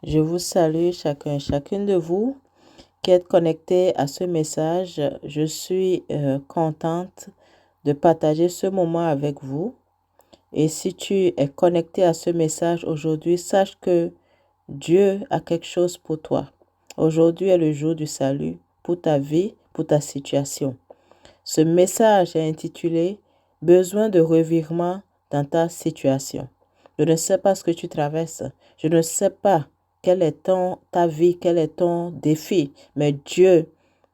Je vous salue chacun et chacune de vous qui êtes connectés à ce message. Je suis contente de partager ce moment avec vous. Et si tu es connecté à ce message aujourd'hui, sache que Dieu a quelque chose pour toi. Aujourd'hui est le jour du salut pour ta vie, pour ta situation. Ce message est intitulé Besoin de revirement dans ta situation. Je ne sais pas ce que tu traverses. Je ne sais pas quelle est ta vie, quel est ton défi. Mais Dieu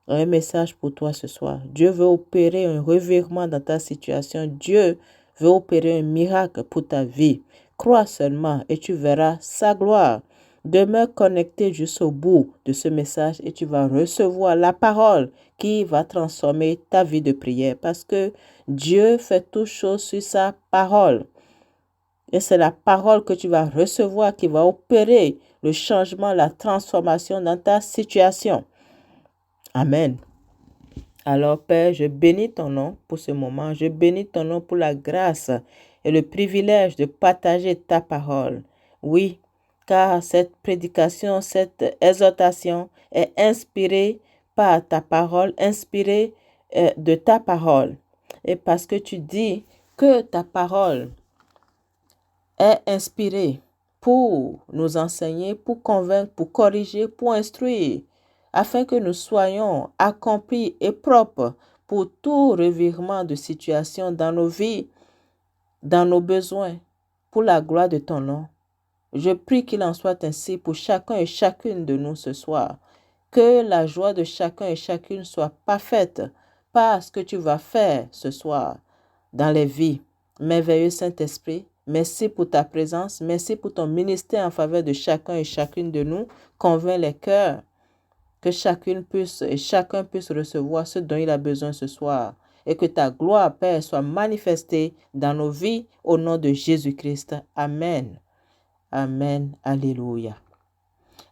a un message pour toi ce soir. Dieu veut opérer un revirement dans ta situation. Dieu veut opérer un miracle pour ta vie. Crois seulement et tu verras sa gloire. Demeure connecté jusqu'au bout de ce message et tu vas recevoir la parole qui va transformer ta vie de prière parce que Dieu fait toutes choses sur sa parole. Et c'est la parole que tu vas recevoir qui va opérer le changement, la transformation dans ta situation. Amen. Alors Père, je bénis ton nom pour ce moment. Je bénis ton nom pour la grâce et le privilège de partager ta parole. Oui, car cette prédication, cette exhortation est inspirée par ta parole, inspirée de ta parole. Et parce que tu dis que ta parole est inspirée pour nous enseigner, pour convaincre, pour corriger, pour instruire, afin que nous soyons accomplis et propres pour tout revirement de situation dans nos vies, dans nos besoins, pour la gloire de ton nom. Je prie qu'il en soit ainsi pour chacun et chacune de nous ce soir. Que la joie de chacun et chacune soit parfaite par ce que tu vas faire ce soir dans les vies. Merveilleux Saint-Esprit, merci pour ta présence, merci pour ton ministère en faveur de chacun et chacune de nous. Convainc les cœurs que chacune puisse et chacun puisse recevoir ce dont il a besoin ce soir et que ta gloire, Père, soit manifestée dans nos vies au nom de Jésus-Christ. Amen. Amen. Alléluia.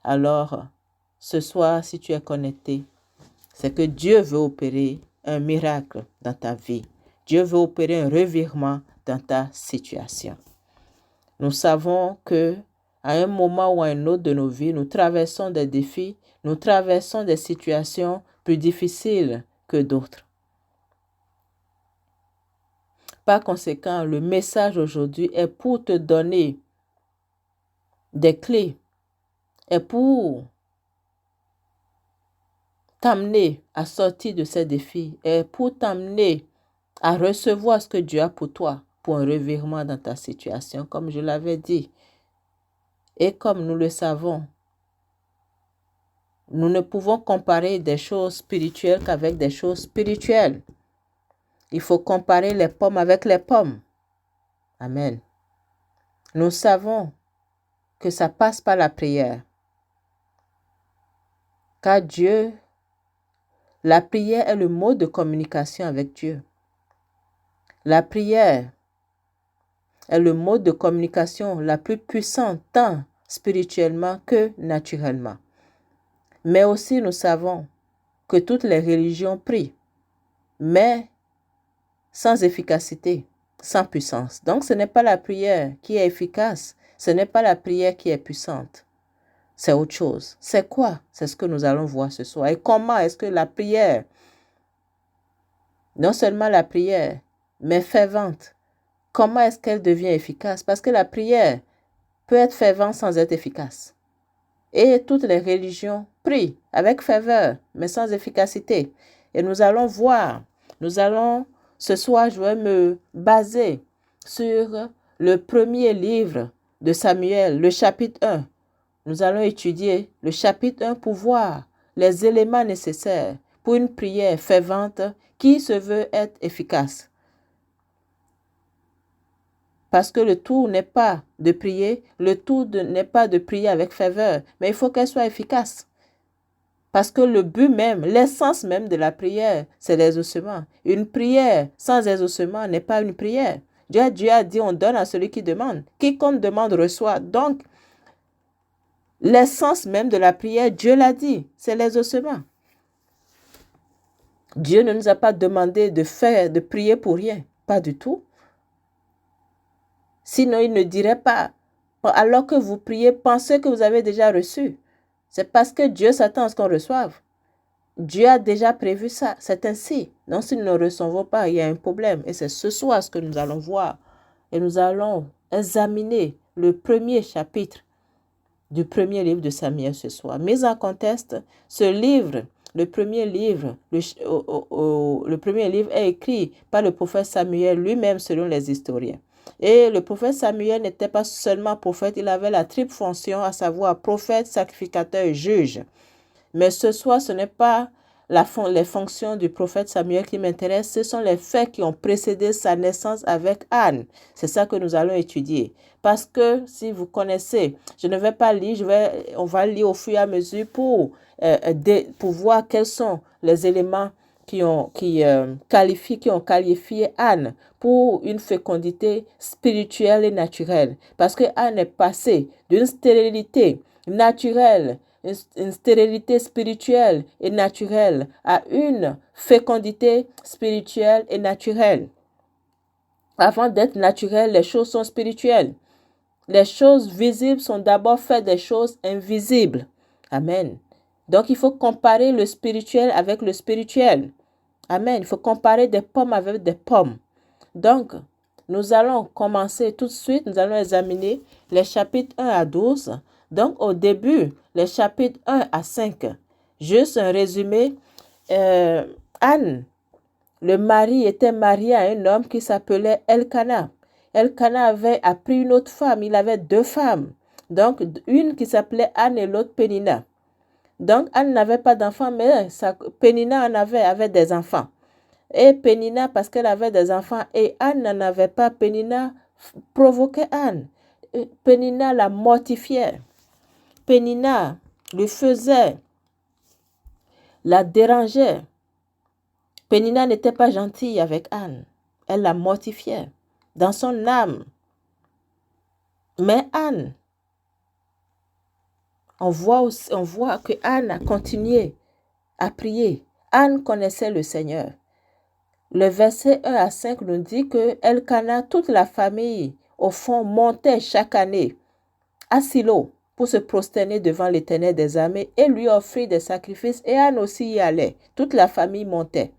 Alors, ce soir, si tu es connecté, c'est que Dieu veut opérer un miracle dans ta vie. Dieu veut opérer un revirement dans ta situation. Nous savons que à un moment ou à un autre de nos vies, nous traversons des défis, nous traversons des situations plus difficiles que d'autres. Par conséquent, le message aujourd'hui est pour te donner des clés, est pour t'amener à sortir de ces défis, est pour t'amener à recevoir ce que Dieu a pour toi, pour un revirement dans ta situation, comme je l'avais dit. Et comme nous le savons, nous ne pouvons comparer des choses spirituelles qu'avec des choses spirituelles. Il faut comparer les pommes avec les pommes. Amen. Nous savons que ça passe par la prière. Car Dieu, la prière est le mode de communication avec Dieu. La prière est le mode de communication la plus puissante, tant spirituellement que naturellement. Mais aussi nous savons que toutes les religions prient, mais sans efficacité, sans puissance. Donc ce n'est pas la prière qui est efficace, ce n'est pas la prière qui est puissante. C'est autre chose. C'est quoi? C'est ce que nous allons voir ce soir. Et comment est-ce que la prière, non seulement la prière, mais fervente, comment est-ce qu'elle devient efficace? Parce que la prière peut être fervente sans être efficace. Et toutes les religions prient avec ferveur, mais sans efficacité. Et nous allons voir, ce soir, je vais me baser sur le premier livre de Samuel, le chapitre 1. Nous allons étudier le chapitre 1 pour voir les éléments nécessaires pour une prière fervente qui se veut être efficace. Parce que le tout n'est pas de prier, n'est pas de prier avec ferveur, mais il faut qu'elle soit efficace. Parce que le but même, l'essence même de la prière, c'est l'exaucement. Une prière sans exaucement n'est pas une prière. Dieu a dit, on donne à celui qui demande. Quiconque demande reçoit. Donc, l'essence même de la prière, Dieu l'a dit, c'est l'exaucement. Dieu ne nous a pas demandé de prier pour rien. Pas du tout. Sinon, il ne dirait pas alors que vous priez, pensez que vous avez déjà reçu. C'est parce que Dieu s'attend à ce qu'on reçoive. Dieu a déjà prévu ça. C'est ainsi. Donc, si nous ne recevons pas, il y a un problème. Et c'est ce soir ce que nous allons voir. Et nous allons examiner le premier chapitre du premier livre de Samuel ce soir. Mise en contexte, ce livre, le premier livre est écrit par le prophète Samuel lui-même selon les historiens. Et le prophète Samuel n'était pas seulement prophète, il avait la triple fonction, à savoir prophète, sacrificateur et juge. Mais ce soir, ce n'est pas les fonctions du prophète Samuel qui m'intéressent, ce sont les faits qui ont précédé sa naissance avec Anne. C'est ça que nous allons étudier. Parce que si vous connaissez, je ne vais pas lire, on va lire au fur et à mesure pour voir quels sont les éléments qui ont qualifié Anne pour une fécondité spirituelle et naturelle. Parce que Anne est passée d'une stérilité naturelle, une stérilité spirituelle et naturelle à une fécondité spirituelle et naturelle. Avant d'être naturelles, les choses sont spirituelles. Les choses visibles sont d'abord faites des choses invisibles. Amen. Donc, il faut comparer le spirituel avec le spirituel. Amen. Il faut comparer des pommes avec des pommes. Donc, nous allons commencer tout de suite. Nous allons examiner les chapitres 1 à 12. Donc, au début, les chapitres 1 à 5. Juste un résumé. Anne, le mari, était marié à un homme qui s'appelait Elkana. Elkana avait appris une autre femme. Il avait deux femmes. Donc, une qui s'appelait Anne et l'autre Pénina. Donc, Anne n'avait pas d'enfants, mais Pénina en avait des enfants. Et Pénina, parce qu'elle avait des enfants, et Anne n'en avait pas, Pénina provoquait Anne. Pénina la mortifiait. Pénina lui faisait, la dérangeait. Pénina n'était pas gentille avec Anne. Elle la mortifiait dans son âme. Mais Anne, on voit que Anne a continué à prier. Anne connaissait le Seigneur. Le verset 1 à 5 nous dit que Elkana, toute la famille, au fond, montait chaque année à Silo pour se prosterner devant l'Éternel des armées et lui offrir des sacrifices. Et Anne aussi y allait. Toute la famille montait.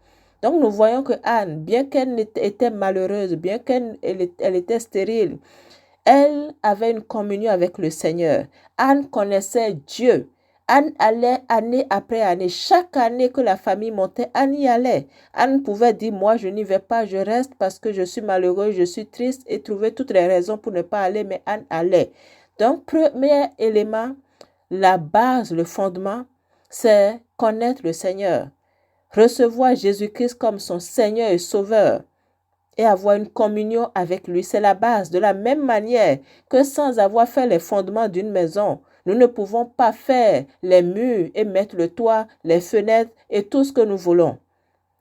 Donc nous voyons que Anne, bien qu'elle était malheureuse, bien qu'elle était stérile, elle avait une communion avec le Seigneur. Anne connaissait Dieu. Anne allait année après année. Chaque année que la famille montait, Anne y allait. Anne pouvait dire, moi je n'y vais pas, je reste parce que je suis malheureuse, je suis triste et trouver toutes les raisons pour ne pas aller, mais Anne allait. Donc, premier élément, la base, le fondement, c'est connaître le Seigneur. Recevoir Jésus-Christ comme son Seigneur et Sauveur et avoir une communion avec lui, c'est la base. De la même manière que sans avoir fait les fondements d'une maison, nous ne pouvons pas faire les murs et mettre le toit, les fenêtres et tout ce que nous voulons.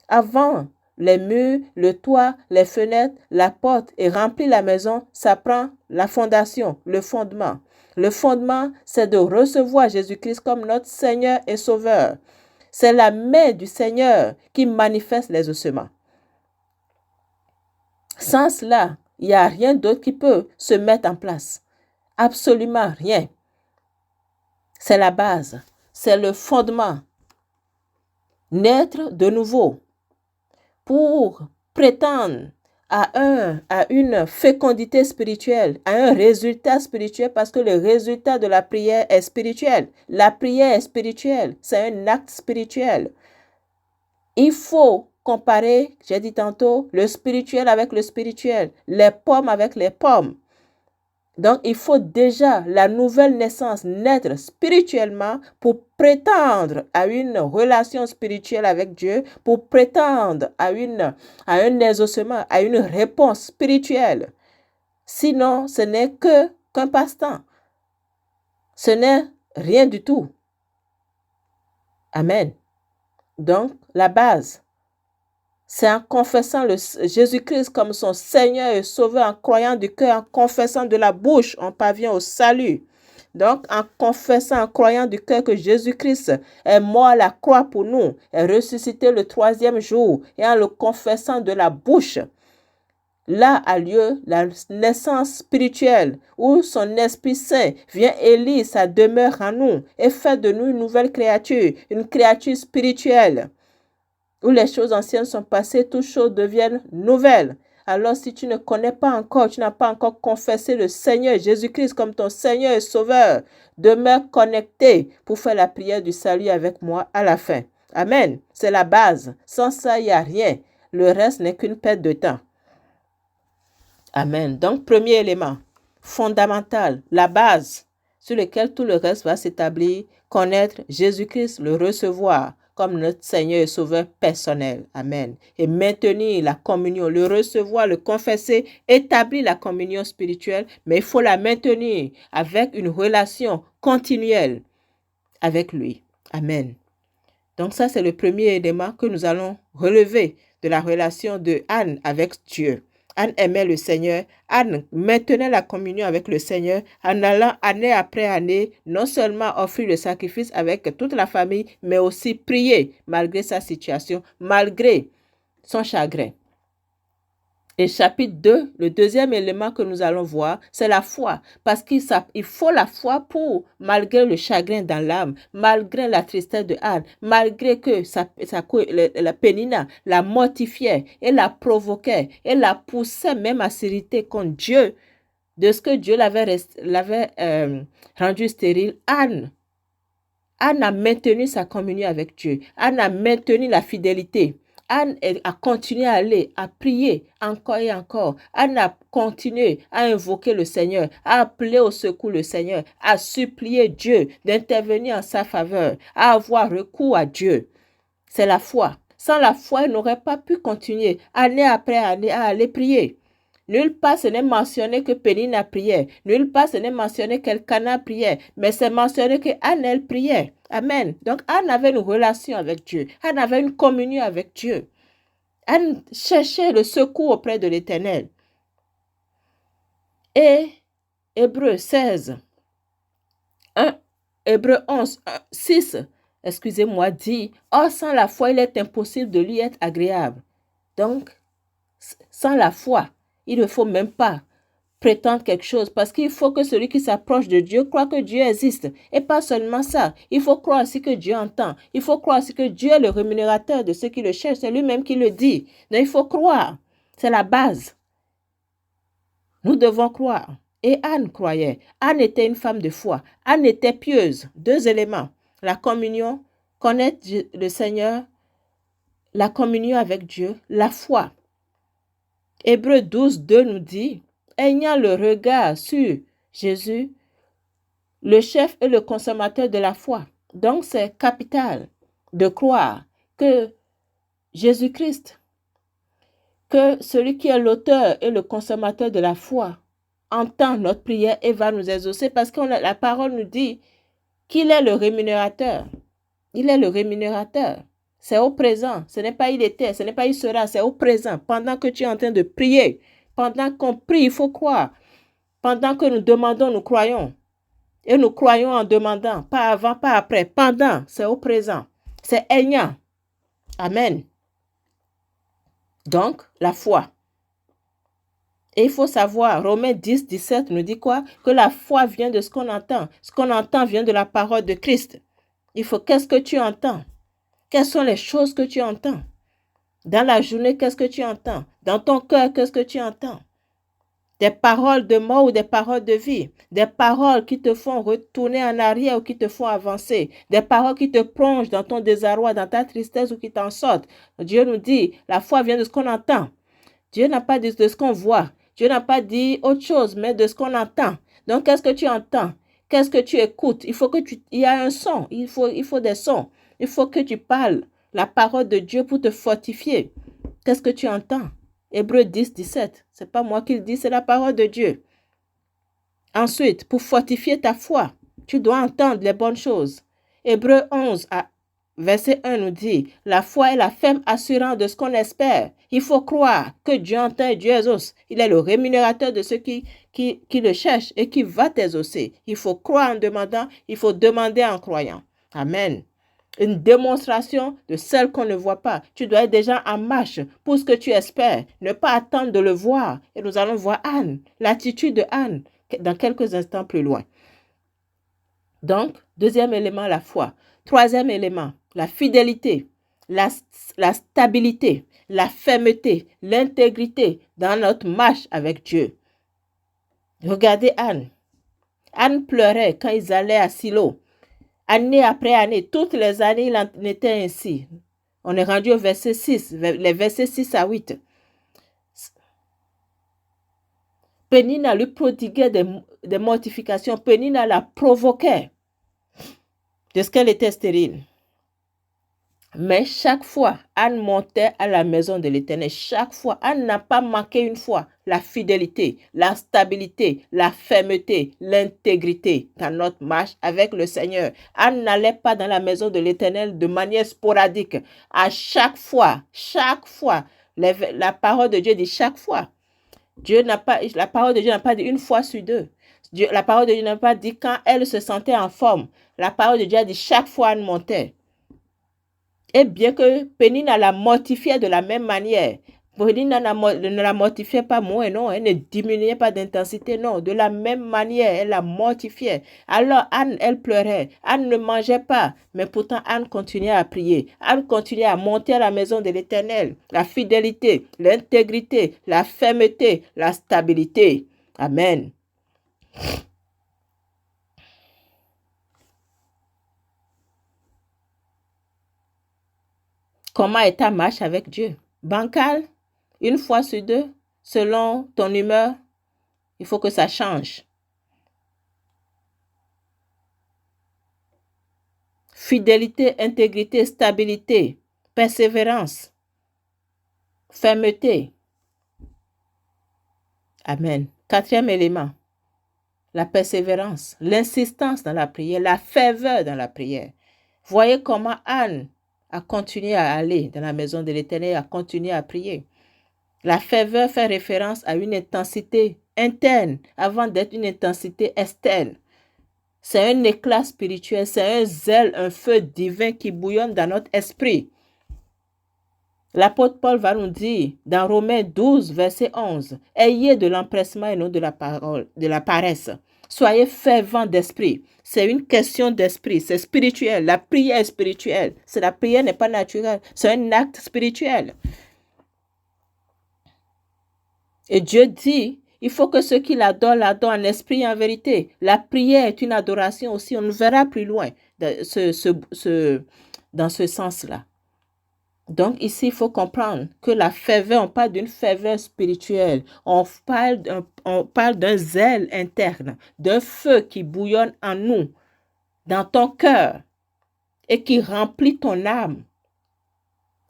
Avant les murs, le toit, les fenêtres, la porte et remplir la maison, ça prend la fondation, le fondement. Le fondement, c'est de recevoir Jésus-Christ comme notre Seigneur et Sauveur. C'est la main du Seigneur qui manifeste les ossements. Sans cela, il n'y a rien d'autre qui peut se mettre en place. Absolument rien. C'est la base. C'est le fondement. Naître de nouveau pour prétendre à une fécondité spirituelle, à un résultat spirituel, parce que le résultat de la prière est spirituel. La prière est spirituelle, c'est un acte spirituel. Il faut comparer, j'ai dit tantôt, le spirituel avec le spirituel, les pommes avec les pommes. Donc, il faut déjà la nouvelle naissance naître spirituellement pour prétendre à une relation spirituelle avec Dieu, pour prétendre à un exaucement, à une réponse spirituelle. Sinon, ce n'est qu'un passe-temps. Ce n'est rien du tout. Amen. Donc, la base, c'est en confessant Jésus-Christ comme son Seigneur et Sauveur, en croyant du cœur, en confessant de la bouche, on parvient au salut. Donc, en confessant, en croyant du cœur que Jésus-Christ est mort à la croix pour nous, est ressuscité le troisième jour, et en le confessant de la bouche, là a lieu la naissance spirituelle où son Esprit Saint vient élire sa demeure en nous et fait de nous une nouvelle créature, une créature spirituelle où les choses anciennes sont passées, toutes choses deviennent nouvelles. Alors si tu ne connais pas encore, tu n'as pas encore confessé le Seigneur Jésus-Christ comme ton Seigneur et Sauveur, demeure connecté pour faire la prière du salut avec moi à la fin. Amen. C'est la base. Sans ça, il n'y a rien. Le reste n'est qu'une perte de temps. Amen. Donc, premier élément, fondamental, la base sur laquelle tout le reste va s'établir, connaître Jésus-Christ, le recevoir comme notre Seigneur et Sauveur personnel. Amen. Et maintenir la communion, le recevoir, le confesser, établir la communion spirituelle, mais il faut la maintenir avec une relation continuelle avec lui. Amen. Donc ça, c'est le premier élément que nous allons relever de la relation de Anne avec Dieu. Anne aimait le Seigneur. Anne maintenait la communion avec le Seigneur en allant année après année, non seulement offrir le sacrifice avec toute la famille, mais aussi prier malgré sa situation, malgré son chagrin. Et chapitre 2, le deuxième élément que nous allons voir, c'est la foi. Parce qu'il faut la foi pour, malgré le chagrin dans l'âme, malgré la tristesse de Anne, malgré que la Pénina la mortifiait et la provoquait et la poussait même à s'irriter contre Dieu, de ce que Dieu l'avait rendu stérile, Anne a maintenu sa communion avec Dieu. Anne a maintenu la fidélité. Anne a continué à aller, à prier encore et encore. Anne a continué à invoquer le Seigneur, à appeler au secours le Seigneur, à supplier Dieu d'intervenir en sa faveur, à avoir recours à Dieu. C'est la foi. Sans la foi, elle n'aurait pas pu continuer année après année à aller prier. Nulle part ce n'est mentionné que Pénina priait. Nulle part ce n'est mentionné qu'Elkana priait. Mais c'est mentionné que Anne, elle priait. Amen. Donc Anne avait une relation avec Dieu. Anne avait une communion avec Dieu. Anne cherchait le secours auprès de l'Éternel. Et Hébreux 16, 1, Hébreux 11, 6, excusez-moi, dit, « Or, sans la foi, il est impossible de lui être agréable. » Donc, sans la foi, il ne faut même pas prétendre quelque chose parce qu'il faut que celui qui s'approche de Dieu croit que Dieu existe. Et pas seulement ça, il faut croire aussi que Dieu entend. Il faut croire aussi que Dieu est le rémunérateur de ceux qui le cherchent. C'est lui-même qui le dit. Donc il faut croire. C'est la base. Nous devons croire. Et Anne croyait. Anne était une femme de foi. Anne était pieuse. Deux éléments. La communion, connaître le Seigneur, la communion avec Dieu, la foi. Hébreux 12, 2 nous dit, ayant le regard sur Jésus, le chef et le consommateur de la foi. Donc c'est capital de croire que Jésus-Christ, que celui qui est l'auteur et le consommateur de la foi, entend notre prière et va nous exaucer parce que la parole nous dit qu'il est le rémunérateur. Il est le rémunérateur. C'est au présent. Ce n'est pas il était, ce n'est pas il sera, c'est au présent. Pendant que tu es en train de prier, pendant qu'on prie, il faut croire. Pendant que nous demandons, nous croyons. Et nous croyons en demandant, pas avant, pas après. Pendant, c'est au présent. C'est ayant. Amen. Donc, la foi. Et il faut savoir, Romains 10, 17 nous dit quoi? Que la foi vient de ce qu'on entend. Ce qu'on entend vient de la parole de Christ. Il faut, qu'est-ce que tu entends? Quelles sont les choses que tu entends? Dans la journée, qu'est-ce que tu entends? Dans ton cœur, qu'est-ce que tu entends? Des paroles de mort ou des paroles de vie? Des paroles qui te font retourner en arrière ou qui te font avancer? Des paroles qui te plongent dans ton désarroi, dans ta tristesse ou qui t'en sortent? Dieu nous dit, la foi vient de ce qu'on entend. Dieu n'a pas dit de ce qu'on voit. Dieu n'a pas dit autre chose, mais de ce qu'on entend. Donc, qu'est-ce que tu entends? Qu'est-ce que tu écoutes? Il y a un son. Il faut des sons. Il faut que tu parles la parole de Dieu pour te fortifier. Qu'est-ce que tu entends? Hébreux 10, 17. Ce n'est pas moi qui le dis, c'est la parole de Dieu. Ensuite, pour fortifier ta foi, tu dois entendre les bonnes choses. Hébreux 11, verset 1 nous dit, la foi est la ferme assurance de ce qu'on espère. Il faut croire que Dieu entend et Dieu exauce. Il est le rémunérateur de ceux qui le cherchent et qui va t'exaucer. Il faut croire en demandant, il faut demander en croyant. Amen. Une démonstration de celle qu'on ne voit pas. Tu dois être déjà en marche pour ce que tu espères. Ne pas attendre de le voir. Et nous allons voir Anne, l'attitude de Anne, dans quelques instants plus loin. Donc, deuxième élément, la foi. Troisième élément, la fidélité, la stabilité, la fermeté, l'intégrité dans notre marche avec Dieu. Regardez Anne. Anne pleurait quand ils allaient à Silo. Année après année, toutes les années, il en était ainsi. On est rendu au verset 6, les versets 6 à 8. Pénina lui prodiguait des mortifications. Pénina la provoquait de ce qu'elle était stérile. Mais chaque fois, Anne montait à la maison de l'Éternel. Chaque fois, Anne n'a pas manqué une fois la fidélité, la stabilité, la fermeté, l'intégrité dans notre marche avec le Seigneur. Anne n'allait pas dans la maison de l'Éternel de manière sporadique. À chaque fois, la parole de Dieu dit chaque fois. La parole de Dieu n'a pas dit une fois sur deux. La parole de Dieu n'a pas dit quand elle se sentait en forme. La parole de Dieu a dit chaque fois Anne montait. Et bien que Pénina la mortifiait de la même manière, Pénina ne la mortifiait pas moins, non, elle ne diminuait pas d'intensité, non, de la même manière, elle la mortifiait. Alors Anne, elle pleurait, Anne ne mangeait pas, mais pourtant Anne continuait à prier, Anne continuait à monter à la maison de l'Éternel. La fidélité, l'intégrité, la fermeté, la stabilité. Amen. Comment est ta marche avec Dieu? Bancal? Une fois sur deux? Selon ton humeur? Il faut que ça change. Fidélité, intégrité, stabilité, persévérance, fermeté. Amen. Quatrième élément, la persévérance, l'insistance dans la prière, la ferveur dans la prière. Voyez comment Anne a continué à aller dans la maison de l'Éternel, a continué à prier. La ferveur fait référence à une intensité interne avant d'être une intensité externe. C'est un éclat spirituel, c'est un zèle, un feu divin qui bouillonne dans notre esprit. L'apôtre Paul va nous dire dans Romains 12, verset 11, « Ayez de l'empressement et non de la paresse. Soyez fervents d'esprit. » C'est une question d'esprit, c'est spirituel. La prière est spirituelle. La prière n'est pas naturelle, c'est un acte spirituel. Et Dieu dit, il faut que ceux qui l'adorent en esprit et en vérité. La prière est une adoration aussi. On verra plus loin dans ce sens-là. Donc ici, il faut comprendre que la ferveur, on parle d'une ferveur spirituelle. On parle d'un zèle interne, d'un feu qui bouillonne en nous, dans ton cœur, et qui remplit ton âme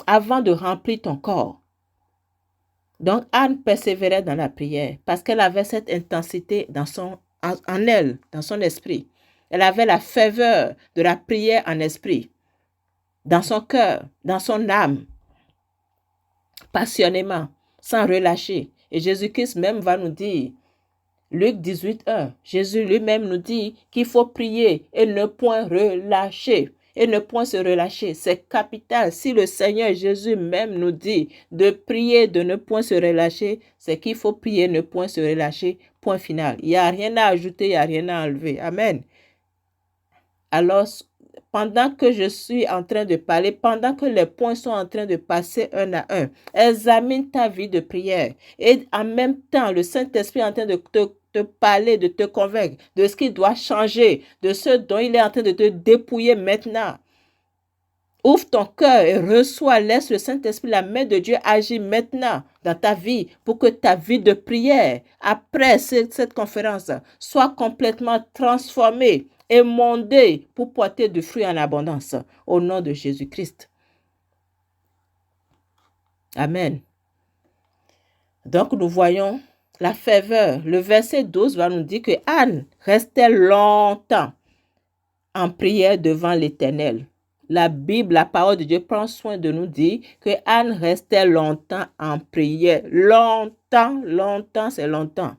avant de remplir ton corps. Donc, Anne persévérait dans la prière parce qu'elle avait cette intensité en elle, dans son esprit. Elle avait la ferveur de la prière en esprit, dans son cœur, dans son âme, passionnément, sans relâcher. Et Jésus-Christ même va nous dire, Luc 18, 1, Jésus lui-même nous dit qu'il faut prier et ne point relâcher. Et ne point se relâcher, c'est capital. Si le Seigneur Jésus même nous dit de prier, de ne point se relâcher, c'est qu'il faut prier, ne point se relâcher, point final. Il n'y a rien à ajouter, il n'y a rien à enlever. Amen. Alors, pendant que je suis en train de parler, pendant que les points sont en train de passer un à un, examine ta vie de prière. Et en même temps, le Saint-Esprit est en train de te parler, de te convaincre de ce qui doit changer, de ce dont il est en train de te dépouiller maintenant. Ouvre ton cœur et reçois, laisse le Saint-Esprit, la main de Dieu agir maintenant dans ta vie pour que ta vie de prière, après cette conférence, soit complètement transformée, émondée pour porter du fruit en abondance. Au nom de Jésus-Christ. Amen. Donc nous voyons la ferveur. Le verset 12 va nous dire que Anne restait longtemps en prière devant l'Éternel. La Bible, la parole de Dieu prend soin de nous dire que Anne restait longtemps en prière. Longtemps, c'est longtemps.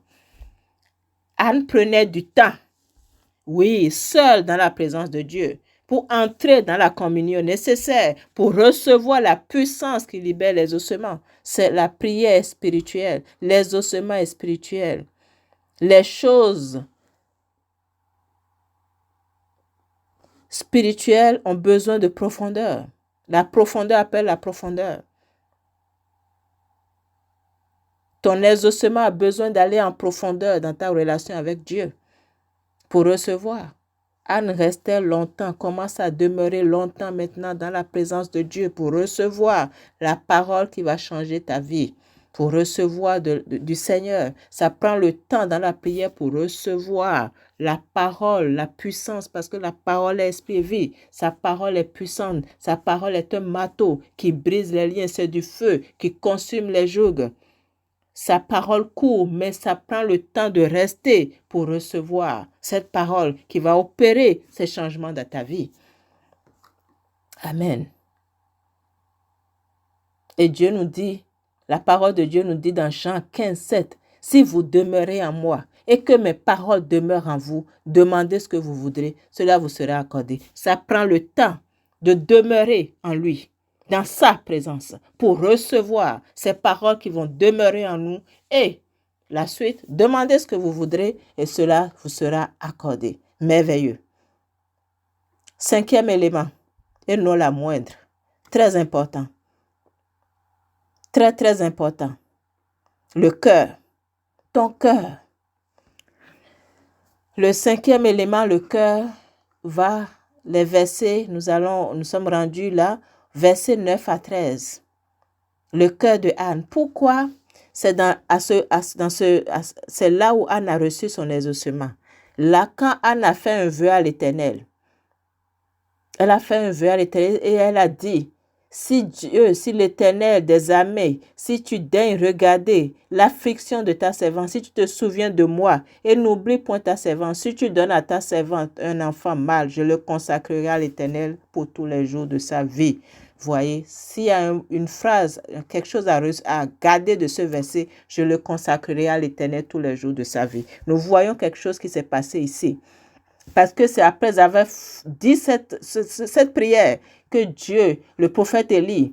Anne prenait du temps, oui, seule dans la présence de Dieu, pour entrer dans la communion nécessaire, pour recevoir la puissance qui libère les ossements. C'est la prière spirituelle, les ossements spirituels. Les choses spirituelles ont besoin de profondeur. La profondeur appelle la profondeur. Ton exaucement a besoin d'aller en profondeur dans ta relation avec Dieu pour recevoir. Anne restait longtemps, commence à demeurer longtemps maintenant dans la présence de Dieu pour recevoir la parole qui va changer ta vie, pour recevoir du Seigneur. Ça prend le temps dans la prière pour recevoir la parole, la puissance, parce que la parole est esprit et vie. Sa parole est puissante, sa parole est un marteau qui brise les liens, c'est du feu qui consume les jougs. Sa parole court, mais ça prend le temps de rester pour recevoir cette parole qui va opérer ces changements dans ta vie. Amen. Et Dieu nous dit, la parole de Dieu nous dit dans Jean 15, 7, « Si vous demeurez en moi et que mes paroles demeurent en vous, demandez ce que vous voudrez, cela vous sera accordé. » Ça prend le temps de demeurer en lui, dans sa présence, pour recevoir ces paroles qui vont demeurer en nous. Et la suite, demandez ce que vous voudrez et cela vous sera accordé. Merveilleux. Cinquième élément, et non la moindre, très important. Très, très important. Le cœur. Ton cœur. Le cinquième élément, le cœur, va, les versets, nous sommes rendus là, versets 9 à 13. Le cœur de Anne. Pourquoi? C'est c'est là où Anne a reçu son exaucement. Là, quand Anne a fait un vœu à l'Éternel, elle a fait un vœu à l'Éternel et elle a dit, si Dieu, si l'Éternel des armées, si tu daignes regarder l'affliction de ta servante, si tu te souviens de moi et n'oublie point ta servante, si tu donnes à ta servante un enfant mâle, je le consacrerai à l'Éternel pour tous les jours de sa vie. Voyez, s'il y a une phrase, quelque chose à garder de ce verset, je le consacrerai à l'Éternel tous les jours de sa vie. Nous voyons quelque chose qui s'est passé ici. Parce que c'est après avoir dit cette prière que Dieu, le prophète Élie,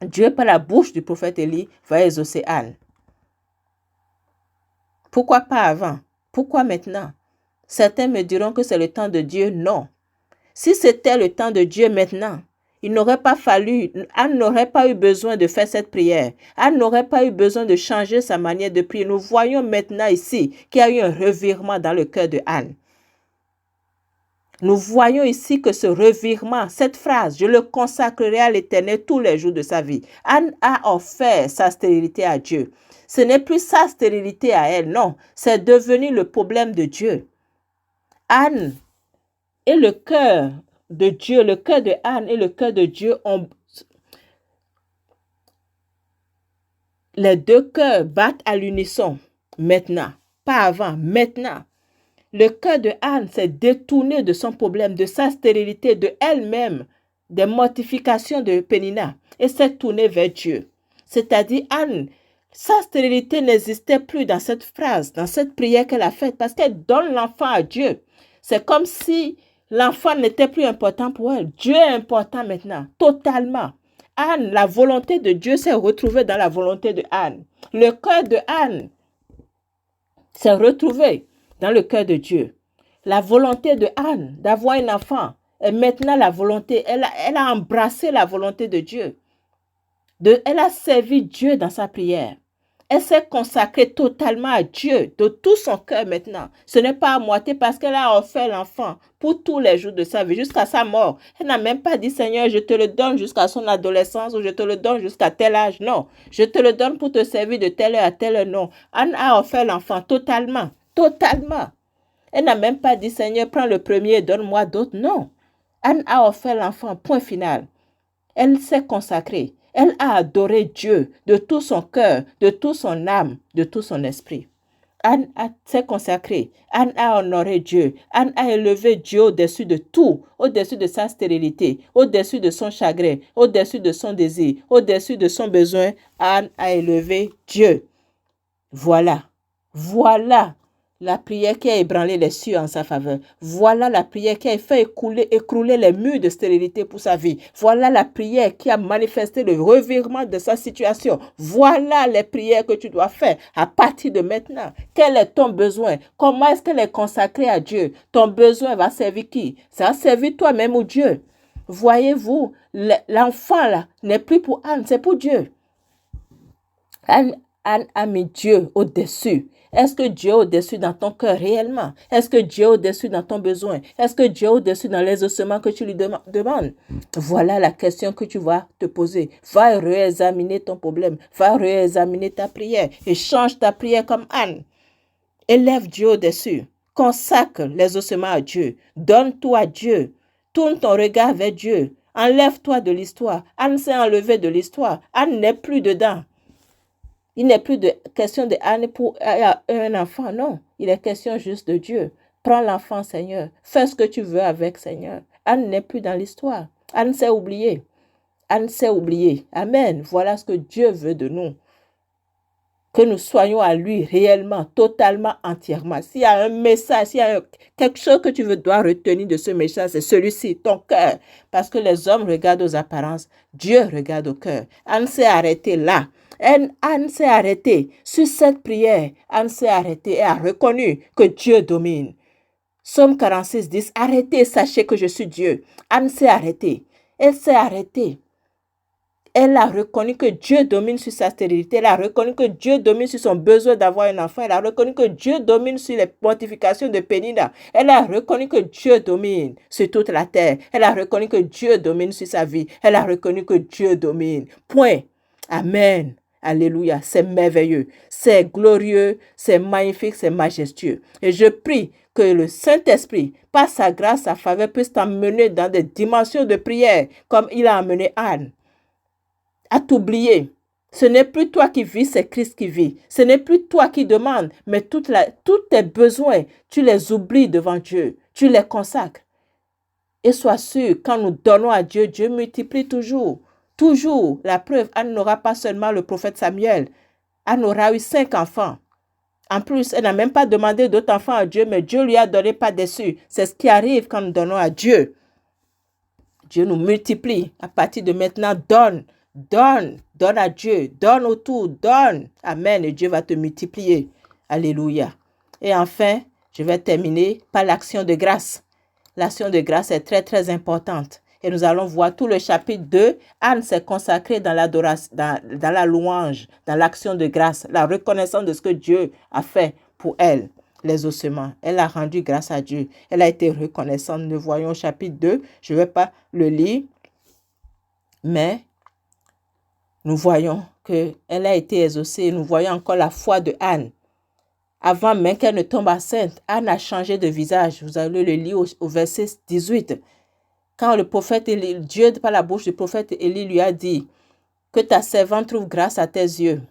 Dieu par la bouche du prophète Élie va exaucer Anne. Pourquoi pas avant? Pourquoi maintenant? Certains me diront que c'est le temps de Dieu. Non. Si c'était le temps de Dieu maintenant, il n'aurait pas fallu, Anne n'aurait pas eu besoin de faire cette prière. Anne n'aurait pas eu besoin de changer sa manière de prier. Nous voyons maintenant ici qu'il y a eu un revirement dans le cœur de Anne. Nous voyons ici que ce revirement, cette phrase, je le consacrerai à l'Éternel tous les jours de sa vie. Anne a offert sa stérilité à Dieu. Ce n'est plus sa stérilité à elle, non. C'est devenu le problème de Dieu. Anne et le cœur de Dieu, le cœur de Anne et le cœur de Dieu ont... Les deux cœurs battent à l'unisson maintenant, pas avant, maintenant. Le cœur de Anne s'est détourné de son problème, de sa stérilité, de elle-même, des mortifications de Pénina, et s'est tourné vers Dieu. C'est-à-dire, Anne, sa stérilité n'existait plus dans cette phrase, dans cette prière qu'elle a faite, parce qu'elle donne l'enfant à Dieu. C'est comme si l'enfant n'était plus important pour elle. Dieu est important maintenant, totalement. Anne, la volonté de Dieu s'est retrouvée dans la volonté de Anne. Le cœur de Anne s'est retrouvé dans le cœur de Dieu. La volonté de Anne d'avoir un enfant est maintenant la volonté. Elle a embrassé la volonté de Dieu. Elle a servi Dieu dans sa prière. Elle s'est consacrée totalement à Dieu, de tout son cœur maintenant. Ce n'est pas à moitié parce qu'elle a offert l'enfant pour tous les jours de sa vie, jusqu'à sa mort. Elle n'a même pas dit, Seigneur, je te le donne jusqu'à son adolescence ou je te le donne jusqu'à tel âge. Non, je te le donne pour te servir de telle heure à telle heure. Non, Anne a offert l'enfant totalement. Totalement. Elle n'a même pas dit, Seigneur, prends le premier et donne-moi d'autres. Non. Anne a offert l'enfant, point final. Elle s'est consacrée. Elle a adoré Dieu de tout son cœur, de toute son âme, de tout son esprit. Anne s'est consacrée. Anne a honoré Dieu. Anne a élevé Dieu au-dessus de tout, au-dessus de sa stérilité, au-dessus de son chagrin, au-dessus de son désir, au-dessus de son besoin. Anne a élevé Dieu. Voilà. Voilà la prière qui a ébranlé les cieux en sa faveur. Voilà la prière qui a fait écrouler les murs de stérilité pour sa vie. Voilà la prière qui a manifesté le revirement de sa situation. Voilà les prières que tu dois faire à partir de maintenant. Quel est ton besoin? Comment est-ce qu'elle est consacrée à Dieu? Ton besoin va servir qui? Ça va servir toi-même ou Dieu. Voyez-vous, l'enfant là n'est plus pour Anne, c'est pour Dieu. Anne a mis Dieu au-dessus. Est-ce que Dieu est au-dessus dans ton cœur réellement? Est-ce que Dieu est au-dessus dans ton besoin? Est-ce que Dieu est au-dessus dans les ossements que tu lui demandes? Voilà la question que tu vas te poser. Va réexaminer ton problème. Va réexaminer ta prière. Et change ta prière comme Anne. Élève Dieu au-dessus. Consacre les ossements à Dieu. Donne-toi à Dieu. Tourne ton regard vers Dieu. Enlève-toi de l'histoire. Anne s'est enlevée de l'histoire. Anne n'est plus dedans. Il n'est plus de question de Anne pour un enfant, non. Il est question juste de Dieu. Prends l'enfant, Seigneur. Fais ce que tu veux avec, Seigneur. Anne n'est plus dans l'histoire. Anne s'est oubliée. Anne s'est oubliée. Amen. Voilà ce que Dieu veut de nous. Que nous soyons à lui réellement, totalement, entièrement. S'il y a un message, s'il y a quelque chose que tu dois retenir de ce message, c'est celui-ci, ton cœur. Parce que les hommes regardent aux apparences, Dieu regarde au cœur. Anne s'est arrêtée là. Anne s'est arrêtée sur cette prière. Anne s'est arrêtée et a reconnu que Dieu domine. Psaume 46, 10. Arrêtez, sachez que je suis Dieu. Anne s'est arrêtée. Elle s'est arrêtée. Elle a reconnu que Dieu domine sur sa stérilité. Elle a reconnu que Dieu domine sur son besoin d'avoir un enfant. Elle a reconnu que Dieu domine sur les mortifications de Pénina. Elle a reconnu que Dieu domine sur toute la terre. Elle a reconnu que Dieu domine sur sa vie. Elle a reconnu que Dieu domine. Point. Amen. Alléluia. C'est merveilleux. C'est glorieux. C'est magnifique. C'est majestueux. Et je prie que le Saint-Esprit, par sa grâce, sa faveur, puisse t'emmener dans des dimensions de prière comme il a amené Anne. À t'oublier. Ce n'est plus toi qui vis, c'est Christ qui vit. Ce n'est plus toi qui demandes, mais tous tes besoins, tu les oublies devant Dieu. Tu les consacres. Et sois sûr, quand nous donnons à Dieu, Dieu multiplie toujours. Toujours. La preuve, Anne n'aura pas seulement le prophète Samuel. Anne aura eu 5 enfants. En plus, elle n'a même pas demandé d'autres enfants à Dieu, mais Dieu lui a donné pas déçu. C'est ce qui arrive quand nous donnons à Dieu. Dieu nous multiplie. À partir de maintenant, donne à Dieu, donne autour, donne. Amen. Et Dieu va te multiplier. Alléluia. Et enfin, je vais terminer par l'action de grâce. L'action de grâce est très, très importante. Et nous allons voir tout le chapitre 2. Anne s'est consacrée dans l'adoration, dans la louange, dans l'action de grâce, la reconnaissance de ce que Dieu a fait pour elle, les ossements. Elle a rendu grâce à Dieu. Elle a été reconnaissante. Nous voyons au chapitre 2. Je ne vais pas le lire, mais nous voyons qu'elle a été exaucée. Nous voyons encore la foi de Anne. Avant même qu'elle ne tombe enceinte, Anne a changé de visage. Vous allez le lire au verset 18. Quand le prophète Élie, Dieu par la bouche du prophète Élie lui a dit que ta servante trouve grâce à tes yeux.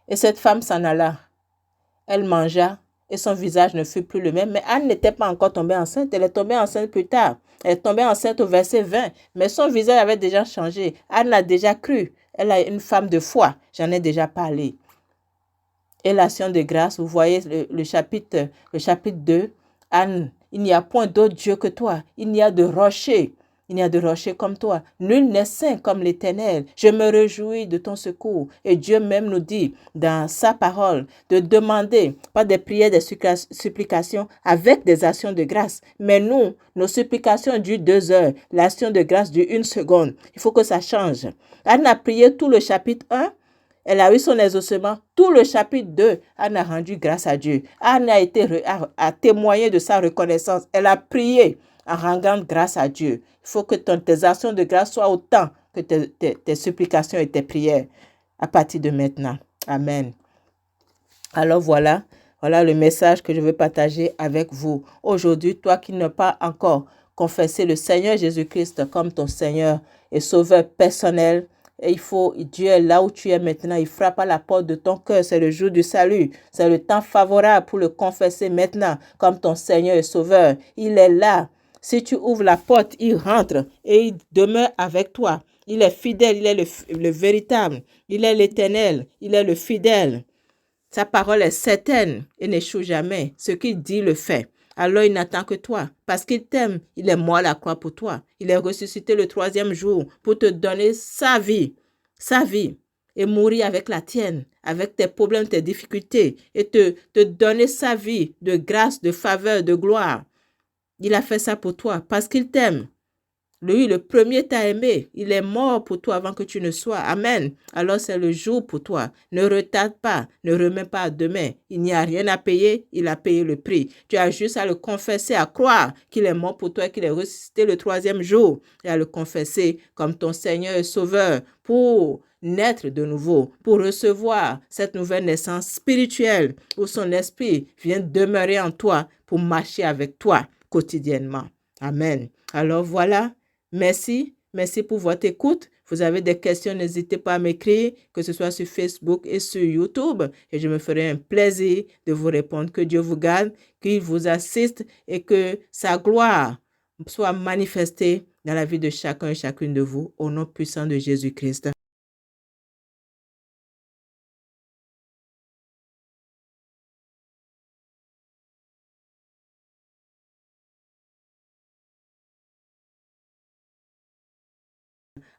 Et cette femme s'en alla. Elle mangea et son visage ne fut plus le même. Mais Anne n'était pas encore tombée enceinte. Elle est tombée enceinte plus tard. Elle est tombée enceinte au verset 20. Mais son visage avait déjà changé. Anne a déjà cru. Elle est une femme de foi. J'en ai déjà parlé. Et l'action de grâce, vous voyez le chapitre 2. Anne, il n'y a point d'autre Dieu que toi. Il n'y a de rocher. Il n'y a de rocher comme toi. Nul n'est saint comme l'Éternel. Je me réjouis de ton secours. Et Dieu même nous dit dans sa parole de demander, pas des prières, des supplications, avec des actions de grâce. Mais nous, nos supplications durent 2 heures. L'action de grâce dure 1 seconde. Il faut que ça change. Anne a prié tout le chapitre 1. Elle a eu son exaucement. Tout le chapitre 2, Anne a rendu grâce à Dieu. Anne a témoigné de sa reconnaissance. Elle a prié en rendant grâce à Dieu. Il faut que tes actions de grâce soient autant que tes supplications et tes prières à partir de maintenant. Amen. Alors voilà le message que je veux partager avec vous. Aujourd'hui, toi qui n'as pas encore confessé le Seigneur Jésus-Christ comme ton Seigneur et Sauveur personnel, et Dieu est là où tu es maintenant. Il frappe à la porte de ton cœur. C'est le jour du salut. C'est le temps favorable pour le confesser maintenant comme ton Seigneur et Sauveur. Il est là. Si tu ouvres la porte, il rentre et il demeure avec toi. Il est fidèle, il est le véritable. Il est l'Éternel, il est le fidèle. Sa parole est certaine et n'échoue jamais. Ce qu'il dit, le fait. Alors il n'attend que toi. Parce qu'il t'aime, il est mort à la croix pour toi. Il est ressuscité le 3e jour pour te donner sa vie. Sa vie. Et mourir avec la tienne, avec tes problèmes, tes difficultés. Et te donner sa vie de grâce, de faveur, de gloire. Il a fait ça pour toi parce qu'il t'aime. Lui, le premier t'a aimé. Il est mort pour toi avant que tu ne sois. Amen. Alors c'est le jour pour toi. Ne retarde pas. Ne remets pas à demain. Il n'y a rien à payer. Il a payé le prix. Tu as juste à le confesser, à croire qu'il est mort pour toi et qu'il est ressuscité le 3e jour. Et à le confesser comme ton Seigneur et Sauveur pour naître de nouveau, pour recevoir cette nouvelle naissance spirituelle où son esprit vient demeurer en toi pour marcher avec toi quotidiennement. Amen. Alors voilà. Merci pour votre écoute. Vous avez des questions, n'hésitez pas à m'écrire, que ce soit sur Facebook et sur YouTube. Et je me ferai un plaisir de vous répondre. Que Dieu vous garde, qu'il vous assiste et que sa gloire soit manifestée dans la vie de chacun et chacune de vous. Au nom puissant de Jésus-Christ.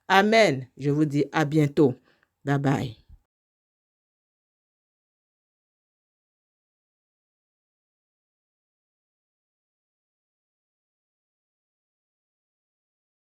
Amen. Je vous dis à bientôt. Bye bye.